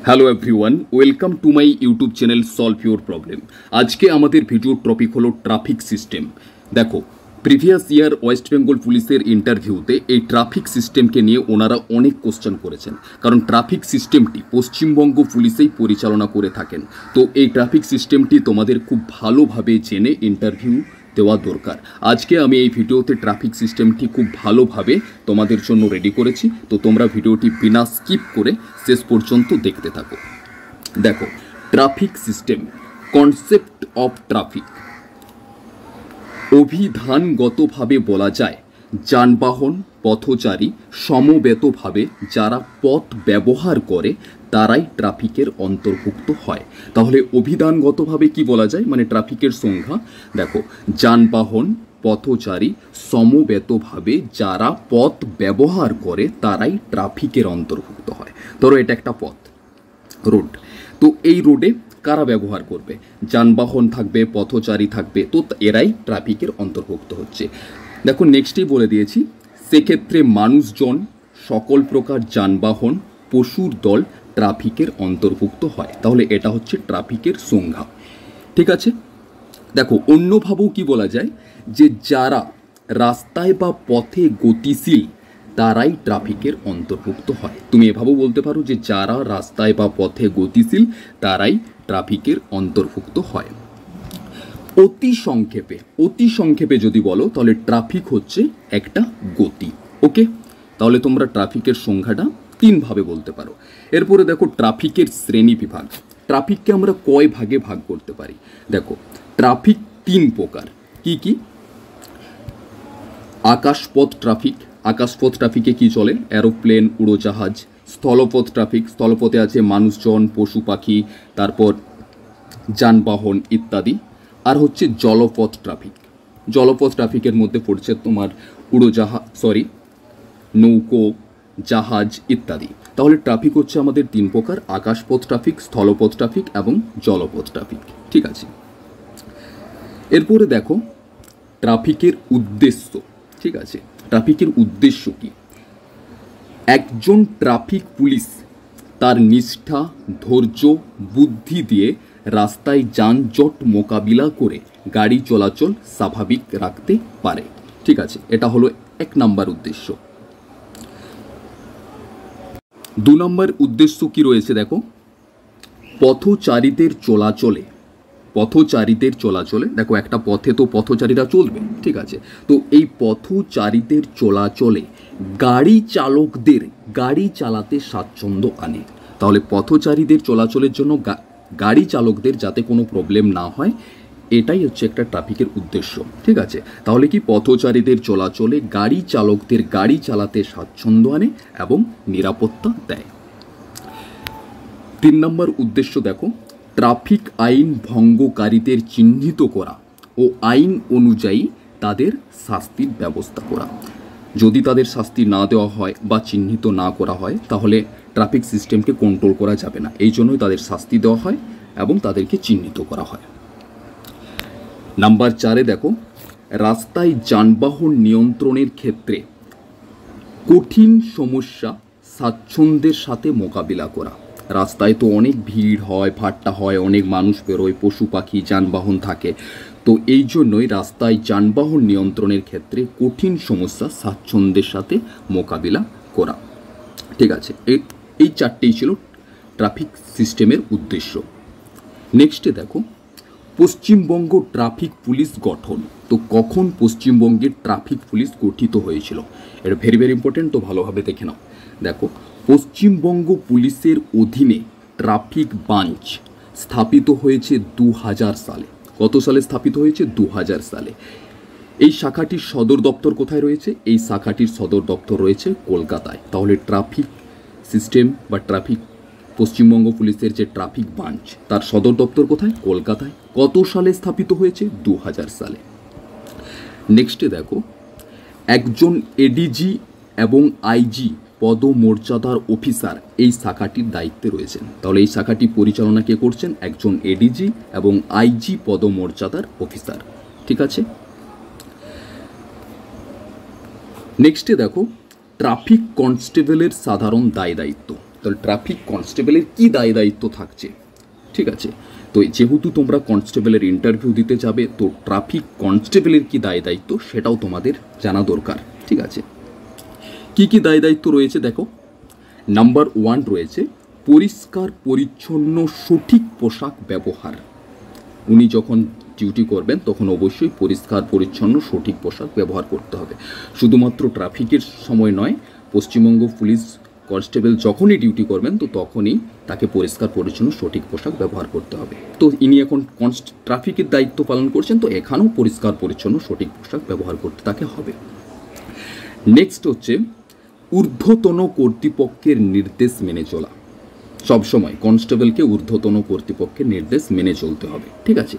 Hello everyone, welcome to my YouTube channel solve your problem. আজকে আমাদের ভিডিওর topic হলো ট্রাফিক সিস্টেম। দেখো, প্রিভিয়াস ইয়ার ওয়েস্ট বেঙ্গল পুলিশের ইন্টারভিউতে এই ট্রাফিক সিস্টেমকে নিয়ে ওনারা অনেক কোশ্চেন করেছেন, কারণ ট্রাফিক সিস্টেমটি পশ্চিমবঙ্গ পুলিশেই পরিচালনা করে থাকেন। তো এই ট্রাফিক সিস্টেমটি তোমাদের খুব ভালোভাবে জেনে ইন্টারভিউ দেওয়া দরকার। আজকে আমি এই ভিডিওতে ট্রাফিক সিস্টেমটি খুব ভালোভাবে তোমাদের জন্য রেডি করেছি, তো তোমরা ভিডিওটি বিনা স্কিপ করে শেষ পর্যন্ত দেখতে থাকো। দেখো, traffic system, concept of traffic. অভিধানগতভাবে বলা যায় যানবাহন পথচারী সমবেতভাবে যারা পথ ব্যবহার করে তারাই ট্রাফিকের অন্তর্ভুক্ত হয়। তাহলে অভিধানগতভাবে কি বলা যায়, মানে ট্রাফিকের সংজ্ঞা দেখো, যানবাহন পথচারী সমবেতভাবে যারা পথ ব্যবহার করে তারাই ট্রাফিকের অন্তর্ভুক্ত হয়। ধরো এটা একটা পথ, রোড, তো এই রোডে কারা ব্যবহার করবে? যানবাহন থাকবে, পথচারী থাকবে, তো এরাই ট্রাফিকের অন্তর্ভুক্ত হচ্ছে। দেখো নেক্সটেই বলে দিয়েছি, সেক্ষেত্রে মানুষজন, সকল প্রকার যানবাহন, পশুর দল ট্রাফিকের অন্তর্ভুক্ত হয়। তাহলে এটা হচ্ছে ট্রাফিকের সংজ্ঞা। ঠিক আছে, দেখো অন্যভাবেও কি বলা যায় যে যারা রাস্তায় বা পথে গতিশীল তারাই ট্রাফিকের অন্তর্ভুক্ত হয়। তুমি এভাবেও বলতে পারো যে যারা রাস্তায় বা পথে গতিশীল তারাই ট্রাফিকের অন্তর্ভুক্ত হয়। অতি সংক্ষেপে যদি বলো তাহলে ট্রাফিক হচ্ছে একটা গতি। ওকে, তাহলে তোমরা ট্রাফিকের সংজ্ঞাটা তিনভাবে বলতে পারো। এরপরে দেখো ট্রাফিকের শ্রেণী বিভাগ। ট্রাফিককে আমরা কয় ভাগে ভাগ করতে পারি? দেখো, ট্রাফিক তিন প্রকার। কি কি? আকাশপথ ট্রাফিক। আকাশপথ ট্রাফিকে কি চলে? এরোপ্লেন, উড়োজাহাজ। স্থলপথ ট্রাফিক, স্থলপথে আছে মানুষজন, পশু পাখি, তারপর যানবাহন ইত্যাদি। আর হচ্ছে জলপথ ট্রাফিক। জলপথ ট্রাফিকের মধ্যে পড়ছে তোমার নৌকো, জাহাজ ইত্যাদি। তাহলে ট্রাফিক হচ্ছে আমাদের তিন প্রকার: আকাশপথ ট্রাফিক, স্থলপথ ট্রাফিক এবং জলপথ ট্রাফিক। ঠিক আছে, এরপরে দেখো ট্রাফিকের উদ্দেশ্য। ঠিক আছে, ট্রাফিকের উদ্দেশ্য কি? একজন ট্রাফিক পুলিশ তার নিষ্ঠা, ধৈর্য, বুদ্ধি দিয়ে রাস্তায় যানজট মোকাবিলা করে গাড়ি চলাচল স্বাভাবিক রাখতে পারে। ঠিক আছে, এটা হলো এক নাম্বার উদ্দেশ্য। দু নম্বর উদ্দেশ্য কি রয়েছে দেখো, পথচারীদের চলাচলে। দেখো একটা পথে তো পথচারীরা চলবে, ঠিক আছে, তো এই পথচারীদের চলাচলে গাড়ি চালাতে স্বাচ্ছন্দ্য আনে। তাহলে পথচারীদের চলাচলের জন্য গাড়ি চালকদের যাতে কোনো প্রবলেম না হয়, এটাই হচ্ছে একটা ট্রাফিকের উদ্দেশ্য। ঠিক আছে, তাহলে কি পথচারীদের চলাচলে গাড়ি চালকদের গাড়ি চালাতে স্বাচ্ছন্দ্য আনে এবং নিরাপত্তা দেয়। তিন নম্বর উদ্দেশ্য দেখো, ট্রাফিক আইন ভঙ্গকারীদের চিহ্নিত করা ও আইন অনুযায়ী তাদের শাস্তির ব্যবস্থা করা। যদি তাদের শাস্তি না দেওয়া হয় বা চিহ্নিত না করা হয় তাহলে ট্রাফিক সিস্টেমকে কন্ট্রোল করা যাবে না। এই জন্যই তাদের শাস্তি দেওয়া হয় এবং তাদেরকে চিহ্নিত করা হয়। নাম্বার 4-এ দেখো, রাস্তায় যানবাহন নিয়ন্ত্রণের ক্ষেত্রে কঠিন সমস্যা স্বাচ্ছন্দ্যের সাথে মোকাবিলা করা। রাস্তায় তো অনেক ভিড় হয়, ভাট্টা হয়, অনেক মানুষ বেরোয়, পশু পাখি, যানবাহন থাকে, তো এই জন্যই রাস্তায় যানবাহন নিয়ন্ত্রণের ক্ষেত্রে কঠিন সমস্যা স্বাচ্ছন্দ্যের সাথে মোকাবিলা করা। ঠিক আছে, এই চারটেই ছিল ট্রাফিক সিস্টেমের উদ্দেশ্য। নেক্সটে দেখো, পশ্চিমবঙ্গ ট্রাফিক পুলিশ গঠন। তো কখন পশ্চিমবঙ্গের ট্রাফিক পুলিশ গঠিত হয়েছিল, এটা ভেরি ভেরি ইম্পর্টেন্ট, তো ভালোভাবে দেখে নাও। দেখো, পশ্চিমবঙ্গ পুলিশের অধীনে ট্রাফিক ব্রাঞ্চ স্থাপিত হয়েছে 2000 সালে। কত সালে স্থাপিত হয়েছে? 2000 সালে। এই শাখাটির সদর দপ্তর কোথায় রয়েছে? এই শাখাটির সদর দপ্তর রয়েছে কলকাতায়। তাহলে ট্রাফিক সিস্টেম বা পশ্চিমবঙ্গ পুলিশের যে ট্রাফিক ব্রাঞ্চ তার সদর দপ্তর কোথায়? কলকাতায়। কত সালে স্থাপিত হয়েছে? 2000 সালে। নেক্সটে দেখো, একজন এডিজি এবং আইজি পদমর্যাদার অফিসার এই শাখাটির দায়িত্বে রয়েছেন। তাহলে এই শাখাটি পরিচালনা কে করছেন? একজন এডিজি এবং আইজি পদমর্যাদার অফিসার। ঠিক আছে, নেক্সটে দেখো, ট্রাফিক কনস্টেবলের সাধারণ দায় দায়িত্ব। তাহলে ট্রাফিক কনস্টেবলের কী দায় দায়িত্ব থাকছে, ঠিক আছে। তো যেহেতু তোমরা কনস্টেবলের ইন্টারভিউ দিতে যাবে, তো ট্রাফিক কনস্টেবলের কী দায় দায়িত্ব সেটাও তোমাদের জানা দরকার, ঠিক আছে। কি কি দায় দায়িত্ব রয়েছে দেখো। নাম্বার 1 রয়েছে পরিষ্কার পরিচ্ছন্ন সঠিক পোশাক ব্যবহার। উনি যখন ডিউটি করবেন তখন অবশ্যই পরিষ্কার পরিচ্ছন্ন সঠিক পোশাক ব্যবহার করতে হবে। শুধুমাত্র ট্রাফিকের সময় নয়, পশ্চিমবঙ্গ পুলিশ কনস্টেবল যখনই ডিউটি করবেন তো তখনই তাকে পরিষ্কার পরিচ্ছন্ন সঠিক পোশাক ব্যবহার করতে হবে। তো ইনি এখন ট্রাফিকের দায়িত্ব পালন করছেন, তো এখানেও পরিষ্কার পরিচ্ছন্ন সঠিক পোশাক ব্যবহার করতে তাকে হবে। নেক্সট হচ্ছে ঊর্ধ্বতন কর্তৃপক্ষের নির্দেশ মেনে চলা। সবসময় কনস্টেবলকে ঊর্ধ্বতন কর্তৃপক্ষের নির্দেশ মেনে চলতে হবে, ঠিক আছে।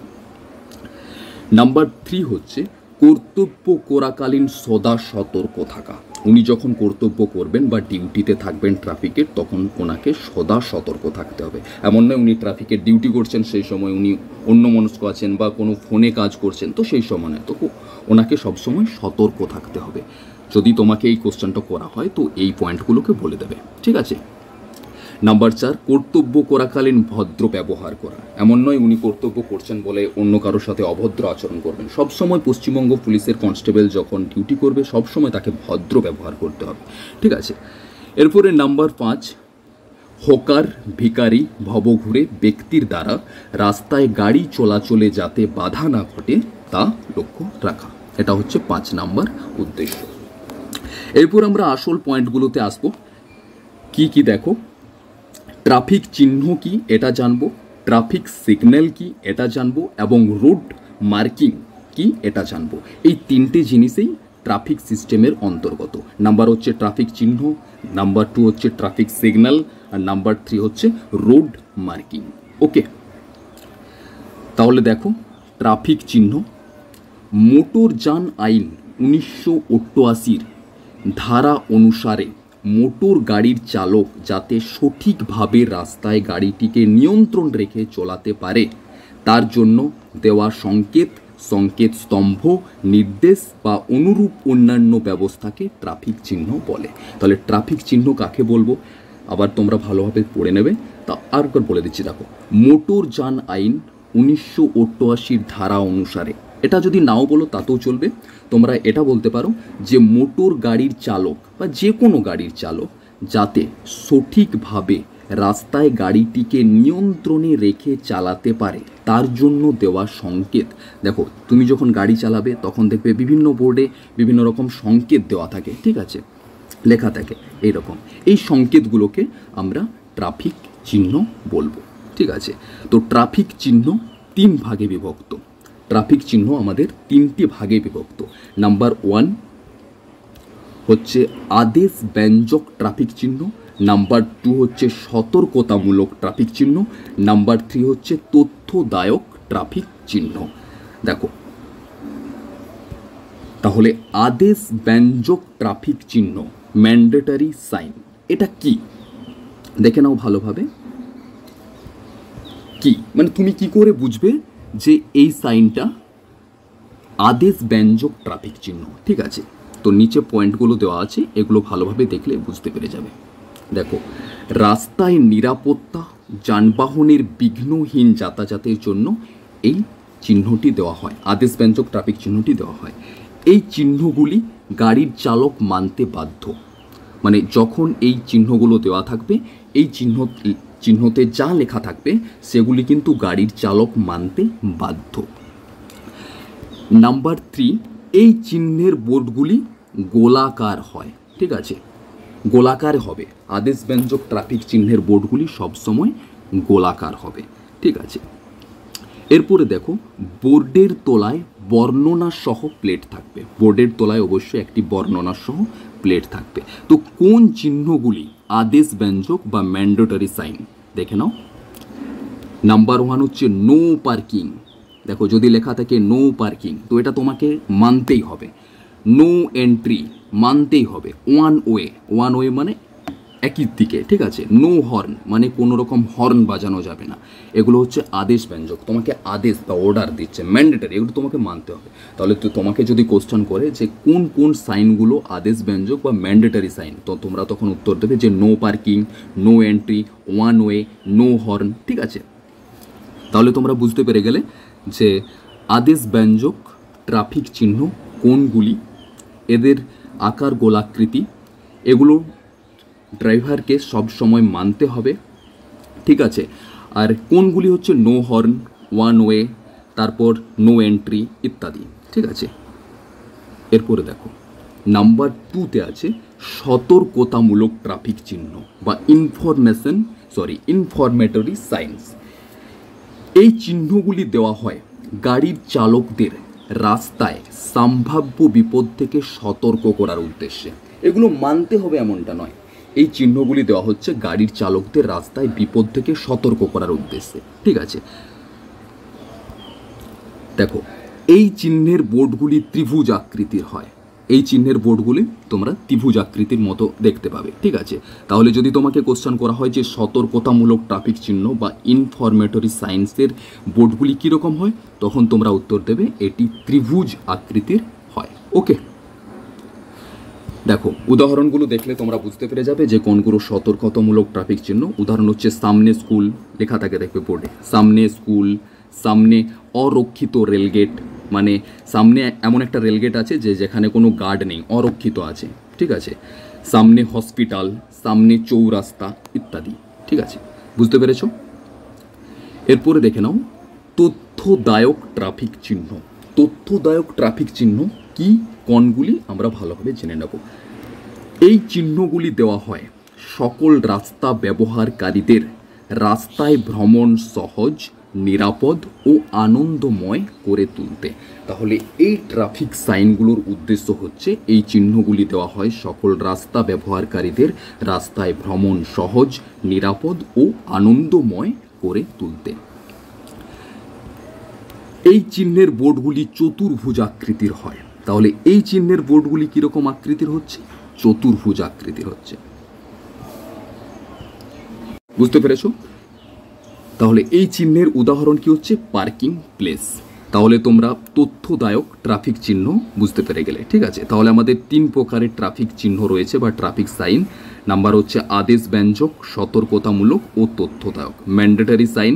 নাম্বার 3 হচ্ছে কর্তব্য করাকালীন সদা সতর্ক থাকা। উনি যখন কর্তব্য করবেন বা ডিউটিতে থাকবেন ট্রাফিকের, তখন ওনাকে সদা সতর্ক থাকতে হবে। এমন নয় উনি ট্রাফিকের ডিউটি করছেন সেই সময় উনি অন্যমনস্ক আছেন বা কোনো ফোনে কাজ করছেন, তো সেই সময় নয়, তো ওনাকে সবসময় সতর্ক থাকতে হবে। যদি তোমাকে এই কোশ্চেনটা করা হয় তো এই পয়েন্টগুলোকে বলে দেবে, ঠিক আছে। নাম্বার 4 কর্তব্য করাকালীন ভদ্র ব্যবহার করা। এমন নয় উনি কর্তব্য করছেন বলে অন্য কারোর সাথে অভদ্র আচরণ করবেন। সবসময় পশ্চিমবঙ্গ পুলিশের কনস্টেবল যখন ডিউটি করবে সবসময় তাকে ভদ্র ব্যবহার করতে হবে, ঠিক আছে। এরপরে নাম্বার 5 হকার ভিখারি ভবঘুরে ব্যক্তির দ্বারা রাস্তায় গাড়ি চলাচলে যাতে বাধা না ঘটে তা লক্ষ্য রাখা। এটা হচ্ছে 5 নাম্বার উদ্দেশ্য। এরপর আমরা আসল পয়েন্টগুলোতে আসবো। কি কি দেখো, ট্রাফিক চিহ্ন কি এটা জানবো, ট্রাফিক সিগন্যাল কি এটা জানবো, এবং রোড মার্কিং কি এটা জানবো। এই 3টে জিনিসেই ট্রাফিক সিস্টেমের অন্তর্গত। নাম্বার হচ্ছে ট্রাফিক চিহ্ন, নাম্বার 2 হচ্ছে ট্রাফিক সিগন্যাল, আর নাম্বার 3 হচ্ছে রোড মার্কিং। ওকে, তাহলে দেখো ট্রাফিক চিহ্ন। মোটরযান আইন 1988 ধারা অনুসারে মোটর গাড়ির চালক যাতে সঠিকভাবে রাস্তায় গাড়িটিকে নিয়ন্ত্রণ রেখে চলাতে পারে তার জন্য দেওয়া সংকেত, সংকেত স্তম্ভ, নির্দেশ বা অনুরূপ অন্যান্য ব্যবস্থাকে ট্রাফিক চিহ্ন বলে। তাহলে ট্রাফিক চিহ্ন কাকে বলবো আবার তোমরা ভালোভাবে পড়ে নেবে। তা আর একবার বলে দিচ্ছি দেখো, মোটরযান আইন 1988 ধারা অনুসারে, এটা যদি নাও বলো তাতেও চলবে, তোমরা এটা বলতে পারো যে মোটর গাড়ির চালক বা যে কোনো গাড়ির চালক যাতে সঠিকভাবে রাস্তায় গাড়িটিকে নিয়ন্ত্রণে রেখে চালাতে পারে তার জন্য দেওয়া সংকেত। দেখো তুমি যখন গাড়ি চালাবে তখন দেখবে বিভিন্ন বোর্ডে বিভিন্ন রকম সংকেত দেওয়া থাকে, ঠিক আছে, লেখা থাকে এইরকম। এই সংকেতগুলোকে আমরা ট্রাফিক চিহ্ন বলবো, ঠিক আছে। তো ট্রাফিক চিহ্ন 3 ভাগে বিভক্ত। ট্রাফিক চিহ্ন আমাদের 3টি ভাগে বিভক্ত। নাম্বার 1 হচ্ছে আদেশ ব্যঞ্জক ট্রাফিক চিহ্ন, নাম্বার 2 হচ্ছে সতর্কতামূলক ট্রাফিক চিহ্ন, নাম্বার 3 হচ্ছে তথ্যদায়ক ট্রাফিক চিহ্ন। দেখো তাহলে আদেশ ব্যঞ্জক ট্রাফিক চিহ্ন ম্যান্ডেটরি সাইন, এটা কি দেখে নাও ভালোভাবে। কি মানে তুমি কি করে বুঝবে যে এই সাইনটা আদেশ ব্যঞ্জক ট্রাফিক চিহ্ন, ঠিক আছে। তো নিচে পয়েন্টগুলো দেওয়া আছে, এগুলো ভালোভাবে দেখলে বুঝতে পেরে যাবে। দেখো, রাস্তায় নিরাপত্তা, যানবাহনের বিঘ্নহীন যাতায়াতের জন্য এই চিহ্নটি দেওয়া হয়, আদেশ ব্যঞ্জক ট্রাফিক চিহ্নটি দেওয়া হয়। এই চিহ্নগুলি গাড়ির চালক মানতে বাধ্য। মানে যখন এই চিহ্নগুলো দেওয়া থাকবে, এই চিহ্নতে যা লেখা থাকবে সেগুলি কিন্তু গাড়ির চালক মানতে বাধ্য। নাম্বার 3, এই চিহ্নের বোর্ডগুলি গোলাকার হয়, ঠিক আছে, গোলাকার হবে। আদেশ ব্যঞ্জক ট্রাফিক চিহ্নের বোর্ডগুলি সবসময় গোলাকার হবে, ঠিক আছে। এরপরে দেখো, বোর্ডের তলায় বর্ণনা সহ প্লেট থাকবে। বোর্ডের তলায় অবশ্যই একটি বর্ণনা সহ প্লেট থাকবে। তো কোন চিহ্নগুলি আদেশ ব্যঞ্জক বা ম্যান্ডেটরি সাইন দেখে নাও। নাম্বার 1 হচ্ছে নো পার্কিং। দেখো যদি লেখা থাকে নো পার্কিং তো এটা তোমাকে মানতেই হবে। নো এন্ট্রি মানতেই হবে। ওয়ান ওয়ে মানে একই দিকে, ঠিক আছে। নো হর্ন মানে কোনো রকম হর্ন বাজানো যাবে না। এগুলো হচ্ছে আদেশ ব্যঞ্জক, তোমাকে আদেশ বা অর্ডার দিচ্ছে, ম্যান্ডেটারি, এগুলো তোমাকে মানতে হবে। তাহলে তো তোমাকে যদি কোশ্চেন করে যে কোন কোন সাইনগুলো আদেশ ব্যঞ্জক বা ম্যান্ডেটারি সাইন, তো তোমরা তখন উত্তর দেবে যে no parking, no entry, one way, no horn, ঠিক আছে। তাহলে তোমরা বুঝতে পেরে গেলে যে আদেশ ব্যঞ্জক ট্রাফিক চিহ্ন কোনগুলি, এদের আকার গোলাকৃতি, এগুলো ড্রাইভারকে সব সময় মানতে হবে, ঠিক আছে। আর কোনগুলি হচ্ছে নো হর্ন, ওয়ান ওয়ে, তারপর নো এন্ট্রি ইত্যাদি, ঠিক আছে। এরপরে দেখো নাম্বার 2তে আছে সতর্কতামূলক ট্রাফিক চিহ্ন বা ইনফরমেটরি সাইন্স। এই চিহ্নগুলি দেওয়া হয় গাড়ির চালকদের রাস্তায় সম্ভাব্য বিপদ থেকে সতর্ক করার উদ্দেশ্যে। এগুলো মানতে হবে এমনটা নয়, এই চিহ্নগুলি দেওয়া হচ্ছে গাড়ির চালকদের রাস্তায় বিপদ থেকে সতর্ক করার উদ্দেশ্যে, ঠিক আছে। দেখো এই চিহ্নের বোর্ডগুলি ত্রিভুজ আকৃতির হয়, এই চিহ্নের বোর্ডগুলি তোমরা ত্রিভুজ আকৃতির মতো দেখতে পাবে, ঠিক আছে। তাহলে যদি তোমাকে কোশ্চেন করা হয় যে সতর্কতামূলক ট্রাফিক চিহ্ন বা ইনফরমেটরি সাইন্সের বোর্ডগুলি কীরকম হয়, তখন তোমরা উত্তর দেবে এটি ত্রিভুজ আকৃতির হয়, ওকে। দেখো উদাহরণগুলো দেখলে তোমরা বুঝতে পেরে যাবে যে কোনগুলো সতর্কতামূলক ট্রাফিক চিহ্ন। উদাহরণ হচ্ছে সামনে স্কুল লেখা থাকে, দেখবে বোর্ডে সামনে স্কুল, সামনে অরক্ষিত রেলগেট, মানে সামনে এমন একটা রেলগেট আছে যে যেখানে কোনো গার্ড নেই, অরক্ষিত আছে, ঠিক আছে। সামনে হসপিটাল, সামনে চৌরাস্তা ইত্যাদি, ঠিক আছে, বুঝতে পেরেছ। এরপরে দেখে নাও তথ্যদায়ক ট্রাফিক চিহ্ন। তথ্যদায়ক ট্রাফিক চিহ্ন কি, কোনগুলি আমরা ভালোভাবে জেনে নেব। এই চিহ্নগুলি দেওয়া হয় সকল রাস্তা ব্যবহারকারীদের রাস্তায় ভ্রমণ সহজ, নিরাপদ ও আনন্দময় করে তুলতে। তাহলে এই ট্রাফিক সাইনগুলোর উদ্দেশ্য হচ্ছে এই চিহ্নগুলি দেওয়া হয় সকল রাস্তা ব্যবহারকারীদের রাস্তায় ভ্রমণ সহজ, নিরাপদ ও আনন্দময় করে তুলতে। এই চিহ্নের বোর্ডগুলি চতুর্ভুজ আকৃতির হয়। তাহলে এই চিহ্নের বোর্ডগুলি কীরকম আকৃতির হচ্ছে, চতুর্ভুজ আকৃতির হচ্ছে, বুঝতে পেরেছো। তাহলে এই চিহ্নের উদাহরণ কি হচ্ছে, পার্কিং প্লেস। তাহলে তোমরা তথ্যদায়ক ট্রাফিক চিহ্ন বুঝতে পেরে গেলে, ঠিক আছে। তাহলে আমাদের 3 প্রকারের ট্রাফিক চিহ্ন রয়েছে বা ট্রাফিক সাইন। নাম্বার হচ্ছে আদেশ ব্যঞ্জক, সতর্কতামূলক ও তথ্যদায়ক, ম্যান্ডেটারি সাইন,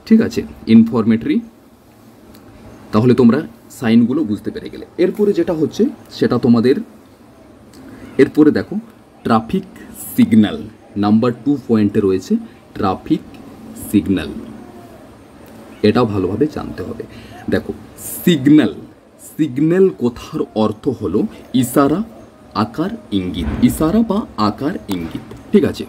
ঠিক আছে, ইনফরমেটরি। তাহলে তোমরা সাইনগুলো বুঝতে পেরে গেলে। এরপরে যেটা হচ্ছে সেটা তোমাদের, এরপরে দেখো ট্রাফিক সিগন্যাল। নাম্বার 2 পয়েন্টে রয়েছে ট্রাফিক সিগন্যাল, এটাও ভালোভাবে জানতে হবে। দেখো সিগন্যাল, সিগন্যাল কথার অর্থ হলো ইশারা, আকার, ইঙ্গিত, ইশারা বা আকার, ইঙ্গিত, ঠিক আছে।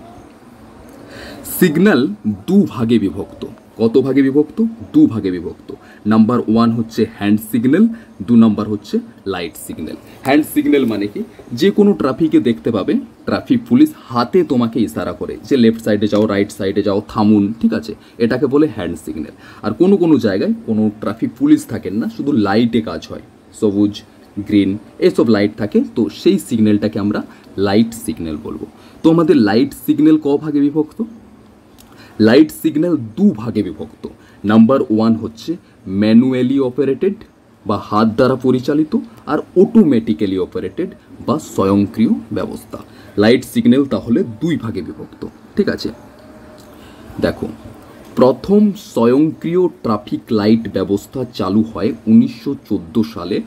সিগন্যাল 2 ভাগে বিভক্ত। কত ভাগে বিভক্ত, 2 ভাগে বিভক্ত। নাম্বার 1 হচ্ছে হ্যান্ড সিগন্যাল, 2 নাম্বার হচ্ছে লাইট সিগন্যাল। হ্যান্ড সিগন্যাল মানে কি, যে কোনো ট্রাফিকে দেখতে পাবে ট্রাফিক পুলিশ হাতে তোমাকে ইশারা করে যে লেফট সাইডে যাও, রাইট সাইডে যাও, থামুন, ঠিক আছে, এটাকে বলে হ্যান্ড সিগন্যাল। আর কোনো কোনো জায়গায় কোনো ট্রাফিক পুলিশ থাকেন না, শুধু লাইটে কাজ হয়, সবুজ, গ্রিন এসব লাইট থাকে, তো সেই সিগন্যালটাকে আমরা লাইট সিগন্যাল বলবো। তো আমাদের লাইট সিগন্যাল ক ভাগে বিভক্ত, লাইট সিগন্যাল 2 ভাগে বিভক্ত। নাম্বার 1 হচ্ছে ম্যানুয়ালি অপারেটেড বা হাত দ্বারা পরিচালিত, আর অটোমেটিক্যালি অপারেটেড বা স্বয়ংক্রিয় ব্যবস্থা। লাইট সিগন্যাল তাহলে 2 ভাগে বিভক্ত, ঠিক আছে। দেখো প্রথম স্বয়ংক্রিয় ট্রাফিক লাইট ব্যবস্থা চালু হয় 1914 সালে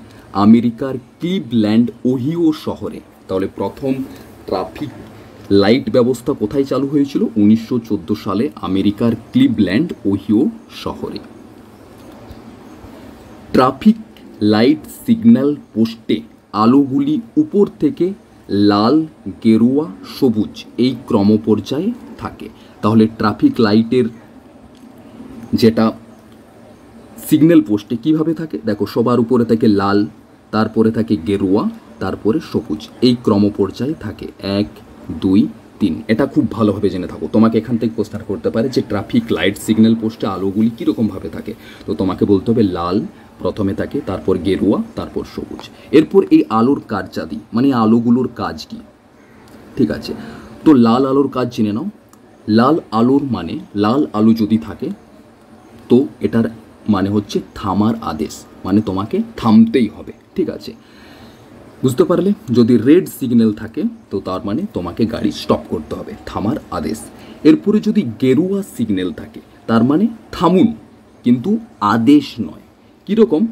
আমেরিকার ক্লিভল্যান্ড, ওহিও শহরে। তাহলে প্রথম ট্রাফিক লাইট ব্যবস্থা কোথায় চালু হয়েছিল, 1914 সালে আমেরিকার ক্লিভল্যান্ড, ওহিও শহরে। ট্রাফিক লাইট সিগন্যাল পোস্টে আলোগুলি উপর থেকে লাল, গেরুয়া, সবুজ এই ক্রমপর্যায়ে থাকে। তাহলে ট্রাফিক লাইটের যেটা সিগন্যাল পোস্টে কিভাবে থাকে, দেখো সবার উপরে থাকে লাল, তারপরে থাকে গেরুয়া, তারপরে সবুজ, এই ক্রমপর্যায়ে থাকে 1, 2, 3। এটা খুব ভালোভাবে জেনে থাকো। তোমাকে এখান থেকে কোশ্চেন করতে পারে যে ট্রাফিক লাইট সিগন্যাল পোস্টে আলোগুলি কীরকমভাবে থাকে, তো তোমাকে বলতে হবে লাল প্রথমে থাকে, তারপর গেরুয়া, তারপর সবুজ। এরপর এই আলোর কার্যাদি মানে আলোগুলোর কাজ কি, ঠিক আছে। তো লাল আলোর কাজ জেনে নাও। লাল আলোর মানে, লাল আলো যদি থাকে তো এটার মানে হচ্ছে থামার আদেশ, মানে তোমাকে থামতেই হবে, ঠিক আছে, বুঝতে পারলে। যদি রেড সিগন্যাল থাকে তো তার মানে তোমাকে গাড়ি স্টপ করতে হবে, থামার আদেশ। এরপরে যদি গেরুয়া সিগন্যাল থাকে তার মানে থামুন, কিন্তু আদেশ নয়। কীরকম,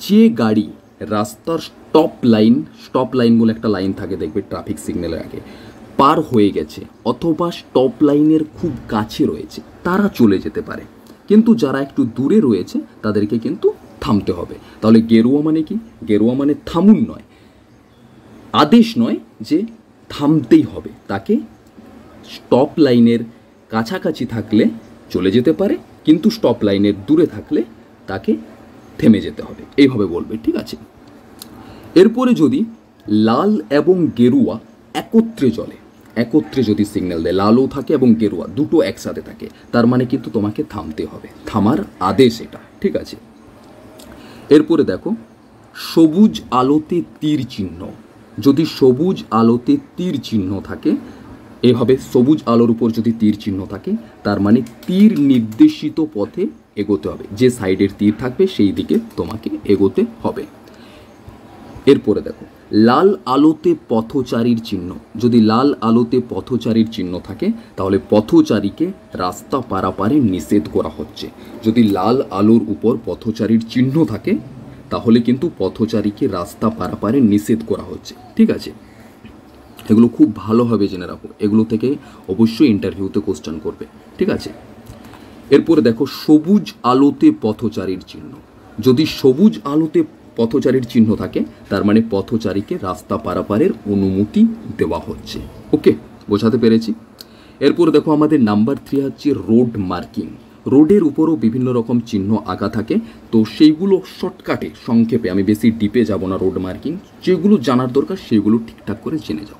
যে গাড়ি রাস্তার স্টপ লাইন বলে একটা লাইন থাকে দেখবে ট্রাফিক সিগন্যালের আগে, পার হয়ে গেছে অথবা স্টপ লাইনের খুব কাছে রয়েছে তারা চলে যেতে পারে, কিন্তু যারা একটু দূরে রয়েছে তাদেরকে কিন্তু থামতে হবে। তাহলে গেরুয়া মানে কি? গেরুয়া মানে থামুন নয়, আদেশ নয়, যে থামতেই হবে তাকে। স্টপ লাইনের কাছাকাছি থাকলে চলে যেতে পারে, কিন্তু স্টপ লাইনের দূরে থাকলে তাকে থেমে যেতে হবে, এইভাবে বলবে, ঠিক আছে। এরপরে যদি লাল এবং গেরুয়া একত্রে যদি সিগন্যাল দেয়, লালও থাকে এবং গেরুয়া দুটো একসাথে থাকে, তার মানে কিন্তু তোমাকে থামতে হবে, থামার আদেশ এটা, ঠিক আছে। এরপরে দেখো সবুজ আলোতে তীর চিহ্ন। যদি সবুজ আলোতে তীর চিহ্ন থাকে, এভাবে সবুজ আলোর উপর যদি তীর চিহ্ন থাকে তার মানে তীর নির্দেশিত পথে এগোতে হবে, যে সাইডের তীর থাকবে সেই দিকে তোমাকে এগোতে হবে। এরপরে দেখো লাল আলোতে পথচারীর চিহ্ন। যদি লাল আলোতে পথচারীর চিহ্ন থাকে তাহলে পথচারীকে রাস্তা পারাপারে নিষেধ করা হচ্ছে। যদি লাল আলোর উপর পথচারীর চিহ্ন থাকে তাহলে কিন্তু পথচারীকে রাস্তা পারাপারে নিষেধ করা হচ্ছে, ঠিক আছে। এগুলো খুব ভালোভাবে জেনে রাখো, এগুলো থেকে অবশ্যই ইন্টারভিউতে কোশ্চেন করবে, ঠিক আছে। এরপরে দেখো সবুজ আলোতে পথচারীর চিহ্ন। যদি সবুজ আলোতে পথচারীর চিহ্ন থাকে তার মানে পথচারীকে রাস্তা পারাপারের অনুমতি দেওয়া হচ্ছে। ওকে, বোঝাতে পেরেছি। এরপরে দেখো আমাদের নাম্বার 3 হচ্ছে রোড মার্কিং। রোডের উপরও বিভিন্ন রকম চিহ্ন আঁকা থাকে, তো সেইগুলো শর্টকাটে সংক্ষেপে, আমি বেশি ডিপে যাব না। রোড মার্কিং যেগুলো জানার দরকার সেগুলো ঠিকঠাক করে জেনে যাও।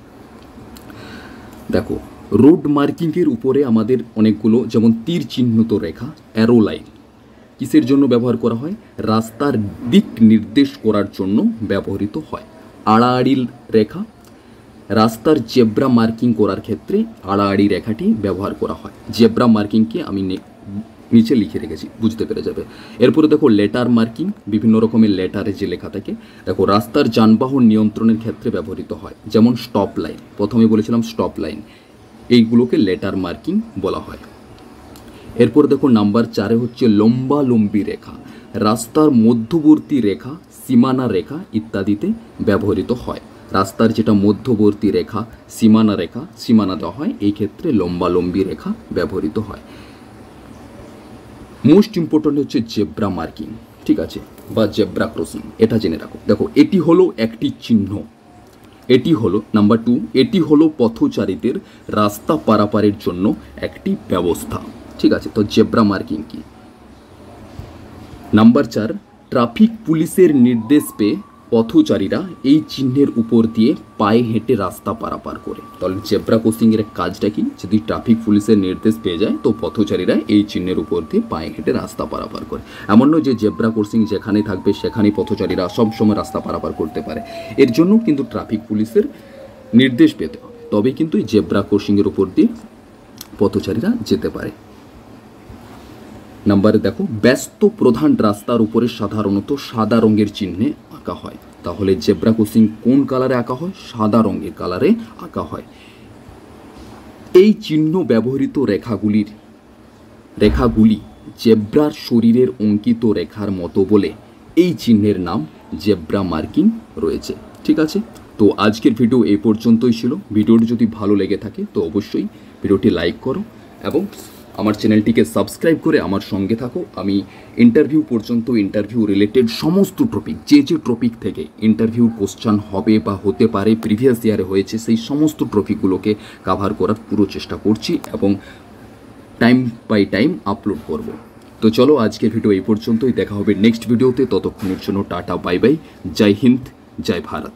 দেখো রোড মার্কিংয়ের উপরে আমাদের অনেকগুলো, যেমন তীর চিহ্নিত রেখা, অ্যারো লাইন, কিসের জন্য ব্যবহার করা হয়? রাস্তার দিক নির্দেশ করার জন্য ব্যবহৃত হয়। আড়াআড়ি রেখা, রাস্তার জেব্রা মার্কিং করার ক্ষেত্রে আড়াআড়ি রেখাটি ব্যবহার করা হয়। জেব্রা মার্কিংকে আমি নিচে লিখে রেখেছি, বুঝতে পেরে যাবে। এরপরে দেখো লেটার মার্কিং, বিভিন্ন রকমের লেটারে যে লেখা থাকে। দেখো রাস্তার যানবাহন নিয়ন্ত্রণের ক্ষেত্রে ব্যবহৃত হয়, যেমন স্টপ লাইন, প্রথমে বলেছিলাম স্টপ লাইন, এইগুলোকে লেটার মার্কিং বলা হয়। এরপর দেখো নাম্বার 4 হচ্ছে লম্বালম্বী রেখা। রাস্তার মধ্যবর্তী রেখা, সীমানা রেখা ইত্যাদিতে ব্যবহৃত হয়। রাস্তার যেটা মধ্যবর্তী রেখা, সীমানা দেওয়া হয়, এই ক্ষেত্রে লম্বালম্বী রেখা ব্যবহৃত হয়। মোস্ট ইম্পর্টেন্ট হচ্ছে জেব্রা মার্কিং, ঠিক আছে, বা জেব্রা ক্রসিং, এটা জেনে রাখো। দেখো এটি হলো একটি চিহ্ন, এটি হলো নাম্বার 2, এটি হলো পথচারীদের রাস্তা পারাপারের জন্য একটি ব্যবস্থা, ঠিক আছে। তো জেব্রা মার্কিং কি? নাম্বার 4, ট্রাফিক পুলিশের নির্দেশ পেয়ে পথচারীরা এই চিহ্নের উপর দিয়ে পায়ে হেঁটে রাস্তা পারাপার করে। তাহলে জেব্রা ক্রসিংয়ের কাজটা কি? যদি ট্রাফিক পুলিশের নির্দেশ পেয়ে যায় তো পথচারীরা এই চিহ্নের উপর দিয়ে পায়ে হেঁটে রাস্তা পারাপার করে। এমন নয় যে জেব্রা ক্রসিং যেখানে থাকবে সেখানেই পথচারীরা সবসময় রাস্তা পারাপার করতে পারে, এর জন্য কিন্তু ট্রাফিক পুলিশের নির্দেশ পেতে হবে, তবেই কিন্তু এই জেব্রা ক্রসিংয়ের উপর দিয়ে পথচারীরা যেতে পারে। নাম্বারে দেখো ব্যস্ত প্রধান রাস্তার উপরে সাধারণত সাদা রঙের চিহ্নে আঁকা হয়। তাহলে জেব্রা ক্রসিং কোন কালারে আঁকা হয়? সাদা রঙের কালারে আঁকা হয়। এই চিহ্ন ব্যবহৃত রেখাগুলি জেব্রার শরীরের অঙ্কিত রেখার মতো বলে এই চিহ্নের নাম জেব্রা মার্কিং রয়েছে, ঠিক আছে। তো আজকের ভিডিও এই পর্যন্তই ছিল। ভিডিওটি যদি ভালো লেগে থাকে তো অবশ্যই ভিডিওটি লাইক করো এবং আমার চ্যানেলটিকে সাবস্ক্রাইব করে আমার সঙ্গে থাকো। আমি ইন্টারভিউ পর্যন্ত, ইন্টারভিউ রিলেটেড সমস্ত টপিক, যে টপিক থেকে ইন্টারভিউর কোশ্চেন হবে বা হতে পারে, প্রিভিয়াস ইয়ারে হয়েছে, সেই সমস্ত টপিকগুলোকে কভার করার পুরো চেষ্টা করছি এবং টাইম বাই টাইম আপলোড করব। তো চলো আজকের ভিডিও এই পর্যন্তই, দেখা হবে নেক্সট ভিডিওতে। ততক্ষণের জন্য টাটা, বাই বাই, জয় হিন্দ, জয় ভারত।